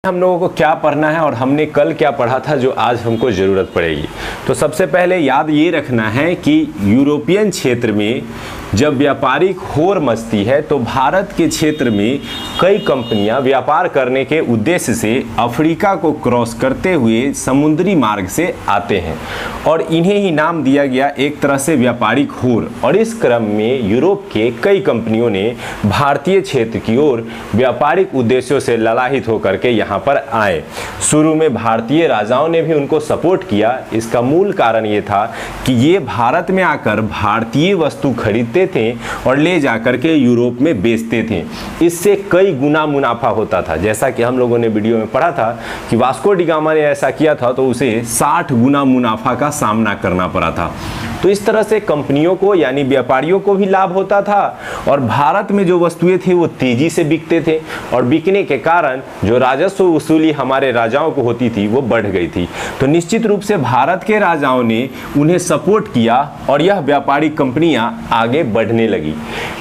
हम लोगों को क्या पढ़ना है और हमने कल क्या पढ़ा था जो आज हमको ज़रूरत पड़ेगी। तो सबसे पहले याद ये रखना है कि यूरोपियन क्षेत्र में जब व्यापारिक होड़ मचती है तो भारत के क्षेत्र में कई कंपनियां व्यापार करने के उद्देश्य से अफ्रीका को क्रॉस करते हुए समुद्री मार्ग से आते हैं और इन्हें ही नाम दिया गया एक तरह से व्यापारिक होड़। और इस क्रम में यूरोप के कई कंपनियों ने भारतीय क्षेत्र की ओर व्यापारिक उद्देश्यों से ललाहित होकर के यहाँ पर आए। शुरू में भारतीय राजाओं ने भी उनको सपोर्ट किया। इसका मूल कारण ये था कि ये भारत में आकर भारतीय वस्तु खरीदते थे और ले जाकर के यूरोप में बेचते थे। इससे कई गुना मुनाफा होता था। जैसा कि हम लोगों ने वीडियो में पढ़ा था कि वास्को डी गामा ने ऐसा किया था तो उसे 60 गुना मुनाफा का सामना करना पड़ा था। तो इस तरह से कंपनियों को यानी व्यापारियों को भी लाभ होता था और भारत में जो वस्तुएं थी वो तेजी से बिकते थे और बिकने के कारण जो राजस्व वसूली हमारे राजाओं को होती थी वो बढ़ गई थी। तो निश्चित रूप से भारत के राजाओं ने उन्हें सपोर्ट किया और यह व्यापारिक कंपनियां आगे बढ़ने लगी।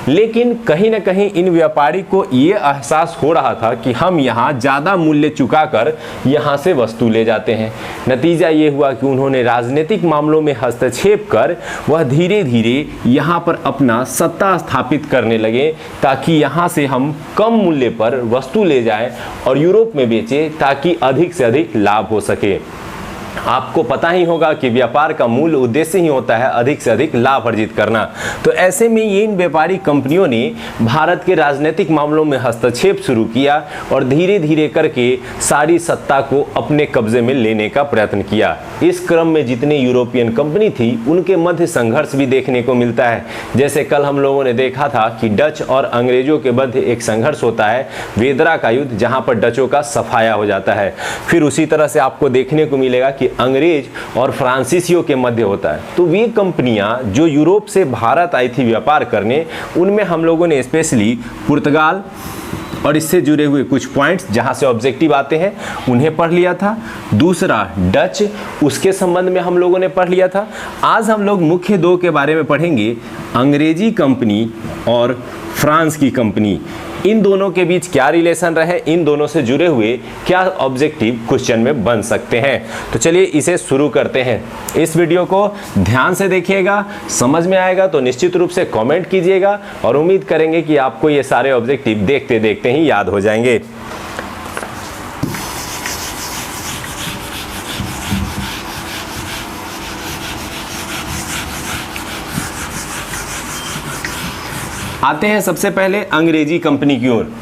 लेकिन कहीं ना कहीं इन व्यापारी को ये एहसास हो रहा था कि हम यहाँ ज़्यादा मूल्य चुकाकर यहाँ से वस्तु ले जाते हैं। नतीजा ये हुआ कि उन्होंने राजनीतिक मामलों में हस्तक्षेप कर वह धीरे धीरे यहाँ पर अपना सत्ता स्थापित करने लगे ताकि यहाँ से हम कम मूल्य पर वस्तु ले जाएं और यूरोप में बेचें ताकि अधिक से अधिक लाभ हो सके। आपको पता ही होगा कि व्यापार का मूल उद्देश्य ही होता है अधिक से अधिक लाभ अर्जित करना। तो ऐसे में ये इन व्यापारी कंपनियों ने भारत के राजनीतिक मामलों में हस्तक्षेप शुरू किया और धीरे धीरे करके सारी सत्ता को अपने कब्जे में लेने का प्रयत्न किया। इस क्रम में जितने यूरोपियन कंपनी थी उनके मध्य संघर्ष भी देखने को मिलता है। जैसे कल हम लोगों ने देखा था कि डच और अंग्रेजों के मध्य एक संघर्ष होता है, वेदरा का युद्ध, जहां पर डचों का सफाया हो जाता है। फिर उसी तरह से आपको देखने को मिलेगा कि अंग्रेज और फ्रांसीसियों के मध्य होता है। तो वे कंपनियां जो यूरोप से भारत आई थी व्यापार करने, उनमें हम लोगों ने स्पेशली पुर्तगाल और इससे जुड़े हुए कुछ पॉइंट्स जहां से ऑब्जेक्टिव आते हैं उन्हें पढ़ लिया था। दूसरा डच, उसके संबंध में हम लोगों ने पढ़ लिया था। आज हम लोग मुख्य दो के बारे में पढ़ेंगे, अंग्रेजी कंपनी और फ्रांस की कंपनी। इन दोनों के बीच क्या रिलेशन रहे, इन दोनों से जुड़े हुए क्या ऑब्जेक्टिव क्वेश्चन में बन सकते हैं। तो चलिए इसे शुरू करते हैं। इस वीडियो को ध्यान से देखिएगा, समझ में आएगा तो निश्चित रूप से कमेंट कीजिएगा और उम्मीद करेंगे कि आपको ये सारे ऑब्जेक्टिव देखते देखते ही याद हो जाएंगे। आते हैं सबसे पहले अंग्रेजी कंपनी की ओर।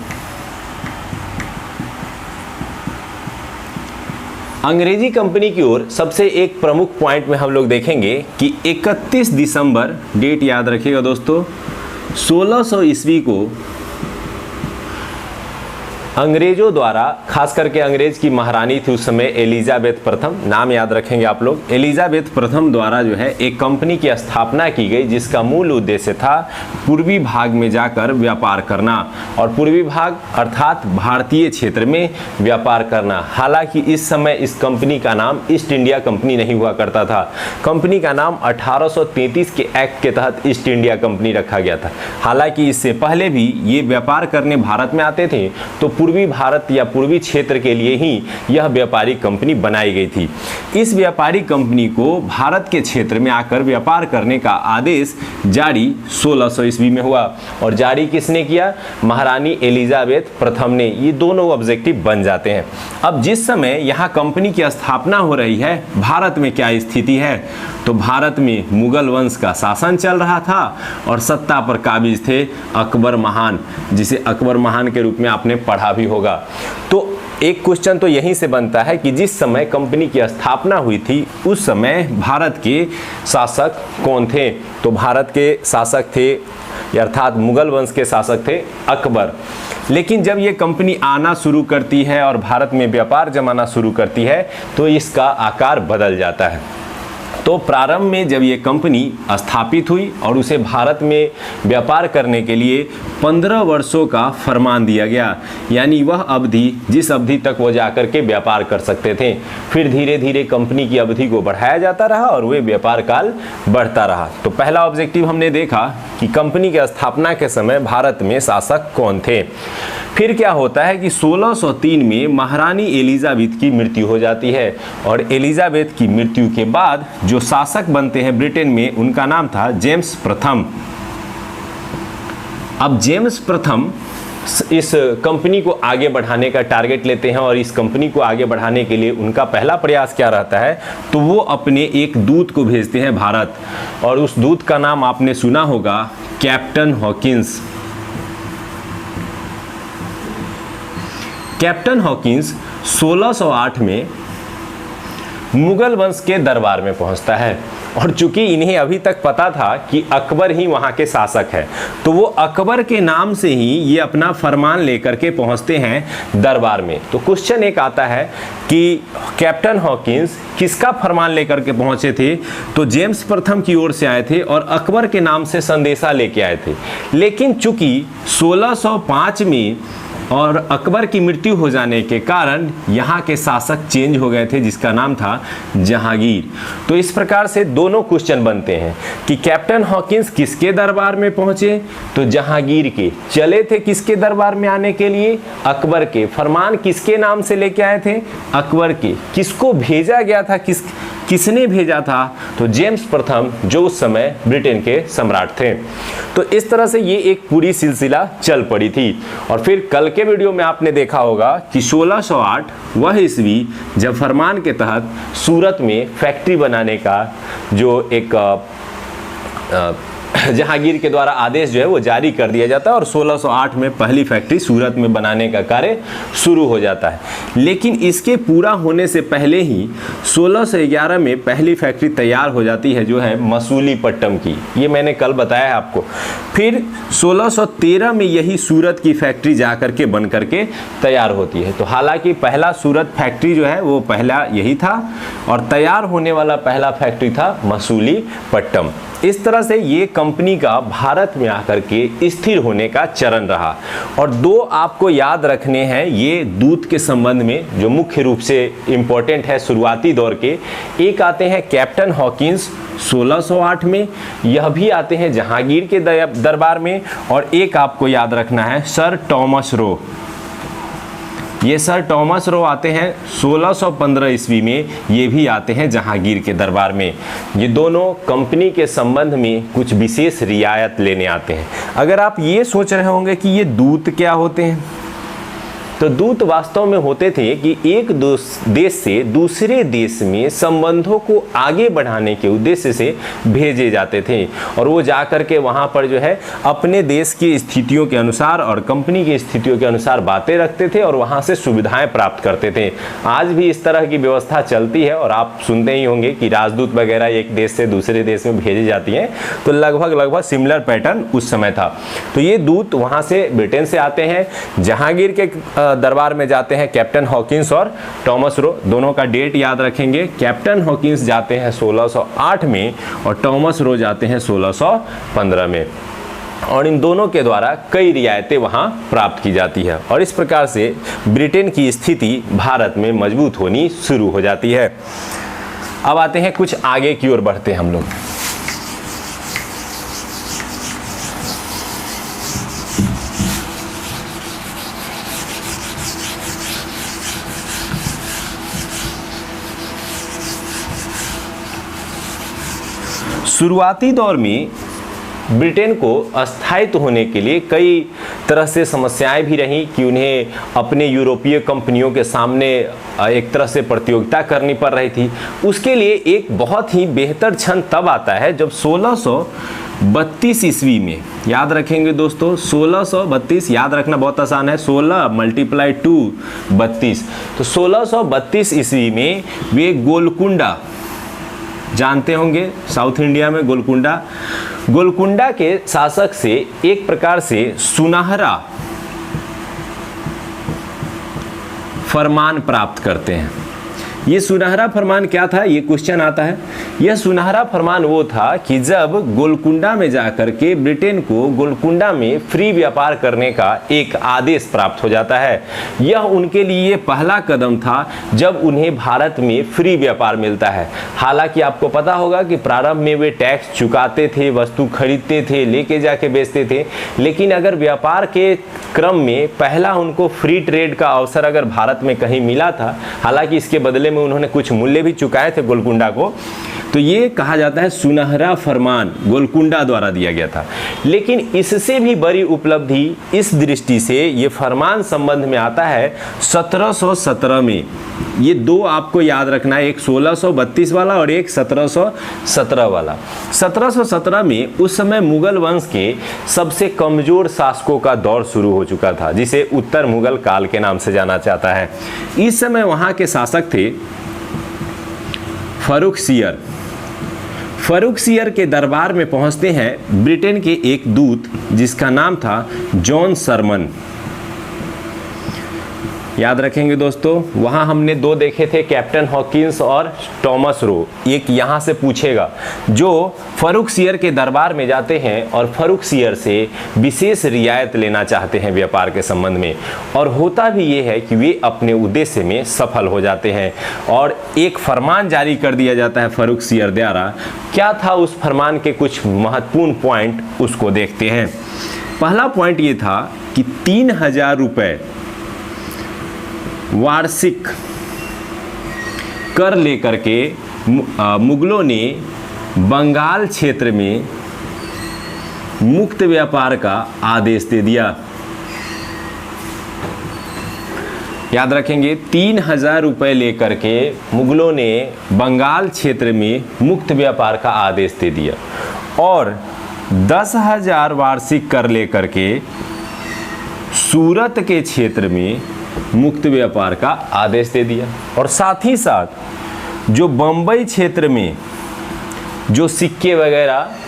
अंग्रेजी कंपनी की ओर सबसे एक प्रमुख पॉइंट में हम लोग देखेंगे कि 31 दिसंबर, डेट याद रखिएगा दोस्तों, 1600 ईस्वी को अंग्रेजों द्वारा, खास करके अंग्रेज की महारानी थी उस समय एलिजाबेथ प्रथम, नाम याद रखेंगे आप लोग, एलिजाबेथ प्रथम द्वारा जो है एक कंपनी की स्थापना की गई जिसका मूल उद्देश्य था पूर्वी भाग में जाकर व्यापार करना और पूर्वी भाग अर्थात भारतीय क्षेत्र में व्यापार करना। हालांकि इस समय इस कंपनी का नाम ईस्ट इंडिया कंपनी नहीं हुआ करता था। कंपनी का नाम 1833 के एक्ट के तहत ईस्ट इंडिया कंपनी रखा गया था। हालांकि इससे पहले भी ये व्यापार करने भारत में आते थे तो पूर्वी भारत या पूर्वी क्षेत्र के लिए ही यह व्यापारिक कंपनी बनाई गई थी। इस व्यापारिक कंपनी को भारत के क्षेत्र में आकर व्यापार करने का आदेश जारी 1600 ईस्वी में हुआ और जारी किसने किया? महारानी एलिजाबेथ प्रथम ने। ये दोनों ऑब्जेक्टिव बन जाते हैं। अब जिस समय यहाँ कंपनी की स्थापना हो रही है, भारत में क्या स्थिति है? तो भारत में मुगल वंश का शासन चल रहा था और सत्ता पर काबिज थे अकबर महान, जिसे अकबर महान के रूप में आपने पढ़ा भी होगा। तो एक क्वेश्चन तो यहीं से बनता है कि जिस समय कंपनी की स्थापना हुई थी उस समय भारत के शासक कौन थे? तो भारत के शासक थे अर्थात मुगल वंश के शासक थे अकबर। लेकिन जब ये कंपनी आना शुरू करती है और भारत में व्यापार जमाना शुरू करती है तो इसका आकार बदल जाता है। तो प्रारंभ में जब ये कंपनी स्थापित हुई और उसे भारत में व्यापार करने के लिए 15 वर्षों का फरमान दिया गया, यानी वह अवधि जिस अवधि तक वो जाकर के व्यापार कर सकते थे। फिर धीरे धीरे कंपनी की अवधि को बढ़ाया जाता रहा और वे व्यापार काल बढ़ता रहा। तो पहला ऑब्जेक्टिव हमने देखा कि कंपनी की स्थापना के समय भारत में शासक कौन थे। फिर क्या होता है कि 1603 में महारानी एलिजाबेथ की मृत्यु हो जाती है और एलिजाबेथ की मृत्यु के बाद जो शासक बनते हैं ब्रिटेन में, उनका नाम था जेम्स प्रथम। अब जेम्स प्रथम इस कंपनी को आगे बढ़ाने का टारगेट लेते हैं और इस कंपनी को आगे बढ़ाने के लिए उनका पहला प्रयास क्या रहता है, तो वो अपने एक दूत को भेजते हैं भारत, और उस दूत का नाम आपने सुना होगा, कैप्टन हॉकिंस। कैप्टन हॉकिंस 1608 में मुगल वंश के दरबार में पहुंचता है और चूंकि इन्हें अभी तक पता था कि अकबर ही वहां के शासक है, तो वो अकबर के नाम से ही ये अपना फरमान लेकर के पहुंचते हैं दरबार में। तो क्वेश्चन एक आता है कि कैप्टन हॉकिंस किसका फरमान लेकर के पहुंचे थे, तो जेम्स प्रथम की ओर से आए थे और अकबर के नाम से संदेशा लेके आए थे। लेकिन चूंकि 1605 में और अकबर की मृत्यु हो जाने के कारण यहाँ के शासक चेंज हो गए थे, जिसका नाम था जहांगीर। तो इस प्रकार से दोनों क्वेश्चन बनते हैं कि कैप्टन हॉकिंस किसके दरबार में पहुंचे, तो जहांगीर के। चले थे किसके दरबार में आने के लिए, अकबर के। फरमान किसके नाम से लेके आए थे, अकबर के। किसको भेजा गया था, किसने भेजा था, तो जेम्स प्रथम, जो उस समय ब्रिटेन के सम्राट थे। तो इस तरह से ये एक पूरी सिलसिला चल पड़ी थी। और फिर कल के वीडियो में आपने देखा होगा कि 1608 वह ईस्वी जब फरमान के तहत सूरत में फैक्ट्री बनाने का जो एक जहांगीर के द्वारा आदेश जो है वो जारी कर दिया जाता है और 1608 में पहली फैक्ट्री सूरत में बनाने का कार्य शुरू हो जाता है। लेकिन इसके पूरा होने से पहले ही 1611 में पहली फैक्ट्री तैयार हो जाती है, जो है मसूलीपट्टनम की। ये मैंने कल बताया है आपको। फिर 1613 में यही सूरत की फैक्ट्री जा करके बन करके तैयार होती है। तो हालांकि पहला सूरत फैक्ट्री जो है वो पहला यही था और तैयार होने वाला पहला फैक्ट्री था मसूलीपट्टनम। इस तरह से ये कंपनी का भारत में आकर के स्थिर होने का चरण रहा। और दो आपको याद रखने हैं ये दूत के संबंध में जो मुख्य रूप से इंपॉर्टेंट है शुरुआती दौर के। एक आते हैं कैप्टन हॉकिंस 1608 में, यह भी आते हैं जहांगीर के दरबार में, और एक आपको याद रखना है सर टॉमस रो। ये सर टॉमस रो आते हैं 1615 ईस्वी में, ये भी आते हैं जहांगीर के दरबार में। ये दोनों कंपनी के संबंध में कुछ विशेष रियायत लेने आते हैं। अगर आप ये सोच रहे होंगे कि ये दूत क्या होते हैं, तो दूत वास्तव में होते थे कि एक देश से दूसरे देश में संबंधों को आगे बढ़ाने के उद्देश्य से भेजे जाते थे और वो जा कर के वहाँ पर जो है अपने देश की स्थितियों के अनुसार और कंपनी की स्थितियों के अनुसार बातें रखते थे और वहाँ से सुविधाएं प्राप्त करते थे। आज भी इस तरह की व्यवस्था चलती है और आप सुनते ही होंगे कि राजदूत वगैरह एक देश से दूसरे देश में भेजी जाती हैं। तो लगभग सिमिलर पैटर्न उस समय था। तो ये दूत वहाँ से ब्रिटेन से आते हैं, जहांगीर के दरबार में जाते हैं कैप्टन हॉकिंस और टॉमस रो। दोनों का डेट याद रखेंगे, कैप्टन हॉकिंस जाते हैं 1608 में और टॉमस रो जाते हैं 1615 में। और इन दोनों के द्वारा कई रियायतें वहां प्राप्त की जाती है और इस प्रकार से ब्रिटेन की स्थिति भारत में मजबूत होनी शुरू हो जाती है। अब आते हैं कुछ आगे की ओर बढ़ते हैं हम लोग। शुरुआती दौर में ब्रिटेन को अस्थायित्व होने के लिए कई तरह से समस्याएं भी रहीं कि उन्हें अपने यूरोपीय कंपनियों के सामने एक तरह से प्रतियोगिता करनी पड़ रही थी। उसके लिए एक बहुत ही बेहतर क्षण तब आता है जब 1632 ईस्वी में, याद रखेंगे दोस्तों 1632, याद रखना बहुत आसान है, 16 × 2 32। तो 1632 ईस्वी में वे गोलकुंडा, जानते होंगे साउथ इंडिया में गोलकुंडा के शासक से एक प्रकार से सुनहरा फरमान प्राप्त करते हैं। ये सुनहरा फरमान क्या था, ये क्वेश्चन आता है। यह सुनहरा फरमान वो था कि जब गोलकुंडा में जाकर के ब्रिटेन को गोलकुंडा में फ्री व्यापार करने का एक आदेश प्राप्त हो जाता है। यह उनके लिए पहला कदम था जब उन्हें भारत में फ्री व्यापार मिलता है। हालांकि आपको पता होगा कि प्रारंभ में वे टैक्स चुकाते थे, वस्तु खरीदते थे, लेके जाके बेचते थे, लेकिन अगर व्यापार के क्रम में पहला उनको फ्री ट्रेड का अवसर अगर भारत में कहीं मिला था, हालांकि इसके बदले में उन्होंने कुछ मूल्य भी चुकाए थे गोलकुंडा को, तो ये कहा जाता है सुनहरा फरमान गोलकुंडा द्वारा दिया गया था। लेकिन इससे भी बड़ी उपलब्धि इस दृष्टि से ये फरमान संबंध में आता है 1717 में। ये दो आपको याद रखना है, एक 1632 वाला और एक 1717 वाला। 1717 में उस समय मुगल वंश के सबसे कमजोर शासकों का दौर शुरू हो चुका था, जिसे उत्तर मुगल काल के नाम से जाना जाता है। इस समय वहाँ के शासक थे फर्रुखसियर। फर्रुखसियर के दरबार में पहुंचते हैं ब्रिटेन के एक दूत जिसका नाम था जॉन सरमन। याद रखेंगे दोस्तों, वहां हमने दो देखे थे, कैप्टन हॉकिंस और टॉमस रो। एक यहां से पूछेगा, जो फर्रुखसियर के दरबार में जाते हैं और फर्रुखसियर से विशेष रियायत लेना चाहते हैं व्यापार के संबंध में, और होता भी ये है कि वे अपने उद्देश्य में सफल हो जाते हैं और एक फरमान जारी कर दिया जाता है फर्रुखसियर द्वारा। क्या था उस फरमान के कुछ महत्वपूर्ण पॉइंट, उसको देखते हैं। पहला पॉइंट ये था कि 3000 रुपये वार्षिक कर लेकर के मुगलों ने बंगाल क्षेत्र में मुक्त व्यापार का आदेश दे दिया। याद रखेंगे, 3000 रुपये लेकर के मुगलों ने बंगाल क्षेत्र में मुक्त व्यापार का आदेश दे दिया और 10,000 वार्षिक कर लेकर के सूरत के क्षेत्र में मुक्त व्यापार का आदेश दे दिया। और साथ ही साथ जो बंबई क्षेत्र में जो सिक्के वगैरह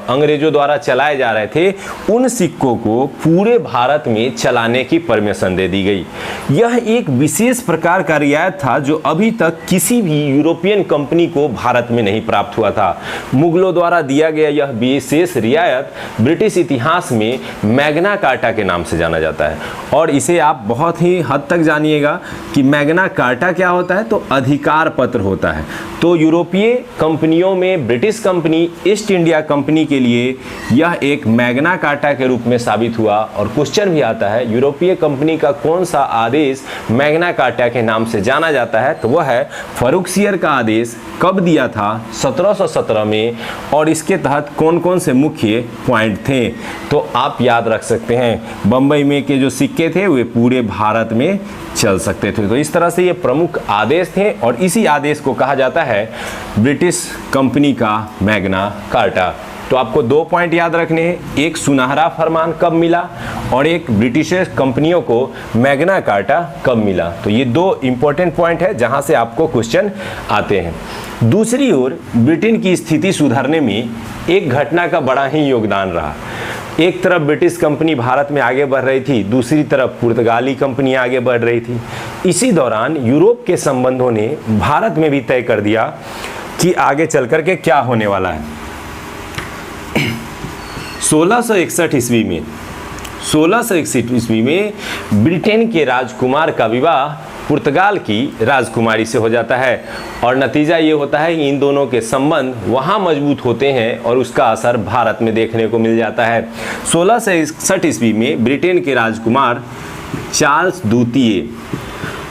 अंग्रेजों द्वारा चलाए जा रहे थे, उन सिक्कों को पूरे भारत में चलाने की परमिशन दे दी गई। यह एक विशेष प्रकार का रियायत था जो अभी तक किसी भी यूरोपियन कंपनी को भारत में नहीं प्राप्त हुआ था। मुगलों द्वारा दिया गया यह विशेष रियायत ब्रिटिश इतिहास में मैग्ना कार्टा के नाम से जाना जाता है। और इसे आप बहुत ही हद तक जानिएगा कि मैग्ना कार्टा क्या होता है, तो अधिकार पत्र होता है। तो यूरोपीय कंपनियों में British company east India company के लिए यह एक मैग्ना कार्टा के रूप में साबित हुआ। और क्वेश्चन भी आता है, यूरोपीय कंपनी का कौन सा आदेश मैग्ना कार्टा के नाम से जाना जाता है, तो वह है फर्रुखसियर का आदेश। कब दिया था? 1717 में। और इसके तहत कौन कौन से मुख्य पॉइंट थे, तो आप याद रख सकते हैं। बंबई में के जो सिक्के थे वे पूरे भारत में चल सकते थे। तो इस तरह से ये प्रमुख आदेश थे और इसी आदेश को कहा जाता है ब्रिटिश कंपनी का मैग्ना कार्टा। तो आपको 2 पॉइंट याद रखने हैं, एक सुनहरा फरमान कब मिला और एक ब्रिटिश कंपनियों को मैग्ना कार्टा कब मिला। तो ये 2 इंपॉर्टेंट पॉइंट है जहां से आपको क्वेश्चन आते हैं। दूसरी ओर ब्रिटेन की स्थिति सुधारने में एक घटना का बड़ा ही योगदान रहा। एक तरफ ब्रिटिश कंपनी भारत में आगे बढ़ रही थी, दूसरी तरफ पुर्तगाली कंपनी आगे बढ़ रही थी। इसी दौरान यूरोप के संबंधों ने भारत में भी तय कर दिया कि आगे चल कर के क्या होने वाला है। 1661 ईस्वी में ब्रिटेन के राजकुमार का विवाह पुर्तगाल की राजकुमारी से हो जाता है और नतीजा ये होता है कि इन दोनों के संबंध वहाँ मजबूत होते हैं और उसका असर भारत में देखने को मिल जाता है। 1661 ईस्वी में ब्रिटेन के राजकुमार चार्ल्स द्वितीय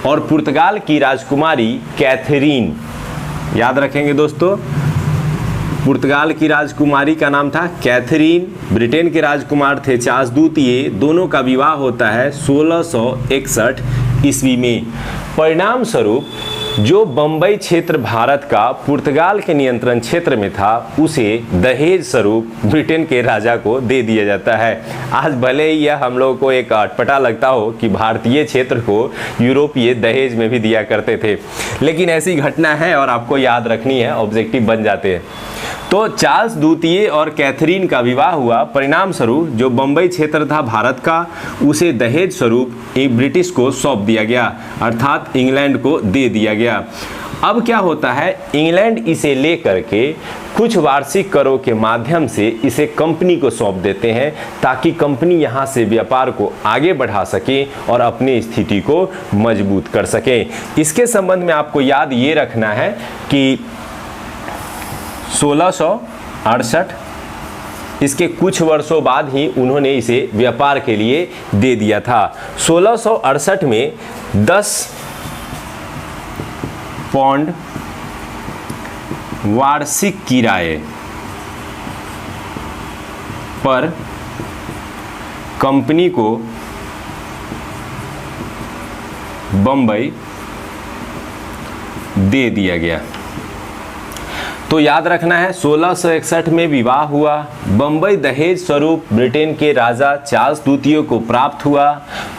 और पुर्तगाल की राजकुमारी कैथरीन, याद रखेंगे दोस्तों, पुर्तगाल की राजकुमारी का नाम था कैथरीन, ब्रिटेन के राजकुमार थे चार्ल्स द्वितीय। दोनों का विवाह होता है 1661 ईस्वी में। परिणाम स्वरूप जो बंबई क्षेत्र भारत का पुर्तगाल के नियंत्रण क्षेत्र में था, उसे दहेज स्वरूप ब्रिटेन के राजा को दे दिया जाता है। आज भले ही यह हम लोगों को एक अटपटा लगता हो कि भारतीय क्षेत्र को यूरोपीय दहेज में भी दिया करते थे, लेकिन ऐसी घटना है और आपको याद रखनी है, ऑब्जेक्टिव बन जाते हैं। तो चार्ल्स द्वितीय और कैथरीन का विवाह हुआ। परिणाम स्वरूप जो बंबई क्षेत्र था भारत का, उसे दहेज स्वरूप एक ब्रिटिश को सौंप दिया गया, अर्थात इंग्लैंड को दे दिया गया। अब क्या होता है, इंग्लैंड इसे लेकर के कुछ वार्षिक करों के माध्यम से इसे कंपनी को सौंप देते हैं ताकि कंपनी यहाँ से व्यापार को आगे बढ़ा सके और अपनी स्थिति को मजबूत कर सके। इसके संबंध में आपको याद ये रखना है कि 1668 इसके कुछ वर्षों बाद ही उन्होंने इसे व्यापार के लिए दे दिया था। 1668 में 10 पौंड वार्षिक किराए पर कंपनी को बंबई दे दिया गया। तो याद रखना है 1661 में विवाह हुआ। बंबई दहेज स्वरूप ब्रिटेन के राजा चार्ल्स द्वितीय को प्राप्त हुआ।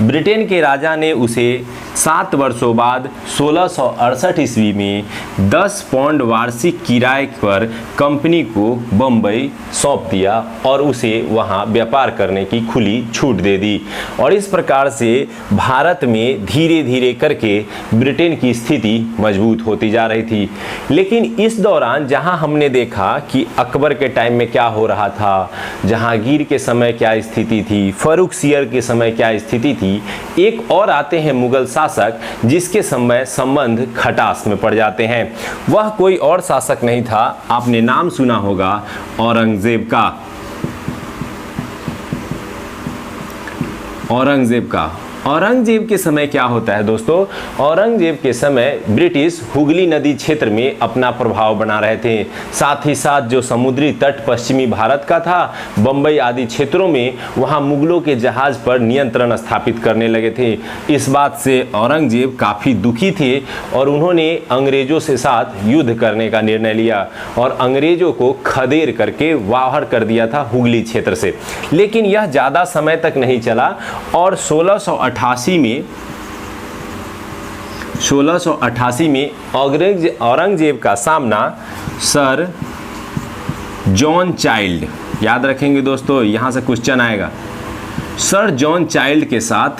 ब्रिटेन के राजा ने उसे 7 वर्षों बाद 1668 ईस्वी में 10 पौंड वार्षिक किराए पर कंपनी को बंबई सौंप दिया और उसे वहां व्यापार करने की खुली छूट दे दी। और इस प्रकार से भारत में धीरे धीरे करके ब्रिटेन की स्थिति मजबूत होती जा रही थी। लेकिन इस दौरान जहां हमने देखा कि अकबर के टाइम में क्या हो रहा था, जहांगीर के समय क्या स्थिति थी, फर्रुखसियर के समय क्या स्थिति थी, एक और आते हैं मुगल शासक जिसके समय संबंध खटास में पड़ जाते हैं। वह कोई और शासक नहीं था, आपने नाम सुना होगा औरंगजेब का। औरंगजेब के समय क्या होता है दोस्तों, औरंगजेब के समय ब्रिटिश हुगली नदी क्षेत्र में अपना प्रभाव बना रहे थे। साथ ही साथ जो समुद्री तट पश्चिमी भारत का था, बंबई आदि क्षेत्रों में, वहां मुगलों के जहाज पर नियंत्रण स्थापित करने लगे थे। इस बात से औरंगजेब काफ़ी दुखी थे और उन्होंने अंग्रेजों से साथ युद्ध करने का निर्णय लिया और अंग्रेजों को खदेड़ करके बाहर कर दिया था हुगली क्षेत्र से। लेकिन यह ज़्यादा समय तक नहीं चला और 1688 में औरंगजेब का सामना सर जॉन चाइल्ड, याद रखेंगे दोस्तों, यहाँ से क्वेश्चन आएगा, सर जॉन चाइल्ड के साथ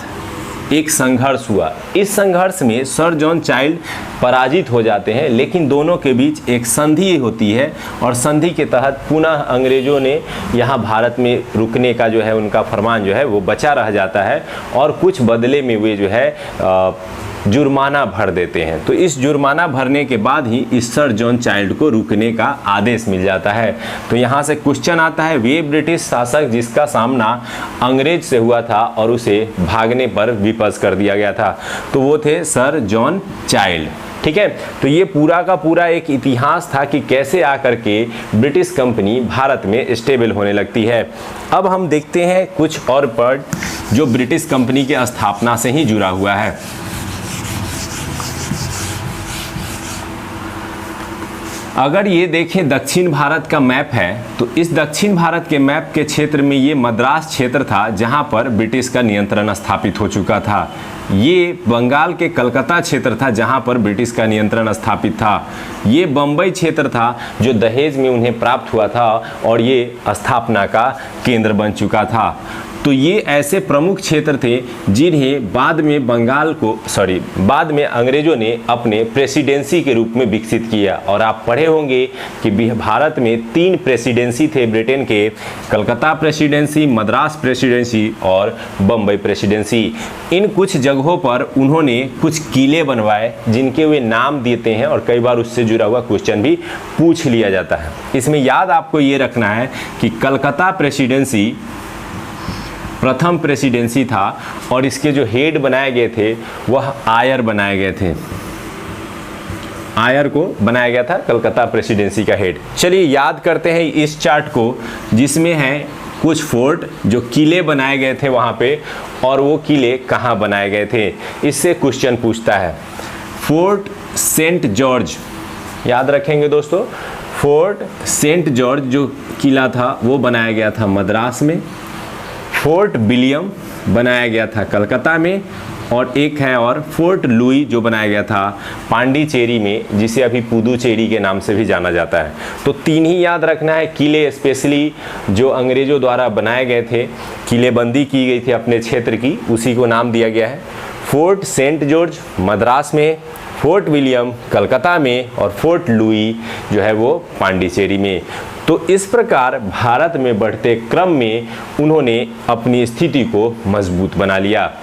एक संघर्ष हुआ। इस संघर्ष में सर जॉन चाइल्ड पराजित हो जाते हैं, लेकिन दोनों के बीच एक संधि होती है और संधि के तहत पुनः अंग्रेजों ने यहाँ भारत में रुकने का जो है उनका फरमान जो है वो बचा रह जाता है और कुछ बदले में वे जो है जुर्माना भर देते हैं। तो इस जुर्माना भरने के बाद ही इस सर जॉन चाइल्ड को रुकने का आदेश मिल जाता है। तो यहाँ से क्वेश्चन आता है, वे ब्रिटिश शासक जिसका सामना अंग्रेज से हुआ था और उसे भागने पर विवश कर दिया गया था, तो वो थे सर जॉन चाइल्ड। ठीक है, तो ये पूरा का पूरा एक इतिहास था कि कैसे आकर के ब्रिटिश कंपनी भारत में स्टेबल होने लगती है। अब हम देखते हैं कुछ और पार्ट जो ब्रिटिश कंपनी के स्थापना से ही जुड़ा हुआ है। अगर ये देखें दक्षिण भारत का मैप है, तो इस दक्षिण भारत के मैप के क्षेत्र में ये मद्रास क्षेत्र था जहां पर ब्रिटिश का नियंत्रण स्थापित हो चुका था। ये बंगाल के कलकत्ता क्षेत्र था जहां पर ब्रिटिश का नियंत्रण स्थापित था। ये बम्बई क्षेत्र था जो दहेज में उन्हें प्राप्त हुआ था और ये स्थापना का केंद्र बन चुका था। तो ये ऐसे प्रमुख क्षेत्र थे जिन्हें बाद में अंग्रेजों ने अपने प्रेसिडेंसी के रूप में विकसित किया। और आप पढ़े होंगे कि भारत में 3 प्रेसिडेंसी थे ब्रिटेन के, कलकत्ता प्रेसिडेंसी, मद्रास प्रेसिडेंसी और बम्बई प्रेसिडेंसी। इन कुछ जगहों पर उन्होंने कुछ किले बनवाए जिनके वे नाम देते हैं और कई बार उससे जुड़ा हुआ क्वेश्चन भी पूछ लिया जाता है। इसमें याद आपको ये रखना है कि कलकत्ता प्रेसिडेंसी प्रथम प्रेसिडेंसी था और इसके जो हेड बनाए गए थे वह आयर बनाए गए थे। आयर को बनाया गया था कलकत्ता प्रेसिडेंसी का हेड। चलिए याद करते हैं इस चार्ट को, जिसमें है कुछ फोर्ट जो किले बनाए गए थे वहाँ पे, और वो किले कहाँ बनाए गए थे, इससे क्वेश्चन पूछता है। फोर्ट सेंट जॉर्ज, याद रखेंगे दोस्तों, फोर्ट सेंट जॉर्ज जो किला था वो बनाया गया था मद्रास में। फोर्ट विलियम बनाया गया था कलकत्ता में, और एक है और फोर्ट लुई जो बनाया गया था पांडिचेरी में, जिसे अभी पुदुचेरी के नाम से भी जाना जाता है। तो 3 ही याद रखना है किले, स्पेशली जो अंग्रेजों द्वारा बनाए गए थे, किलेबंदी की गई थी अपने क्षेत्र की, उसी को नाम दिया गया है। फोर्ट सेंट जॉर्ज मद्रास में, फोर्ट विलियम कलकत्ता में और फोर्ट लुई जो है वो पांडिचेरी में। तो इस प्रकार भारत में बढ़ते क्रम में उन्होंने अपनी स्थिति को मजबूत बना लिया।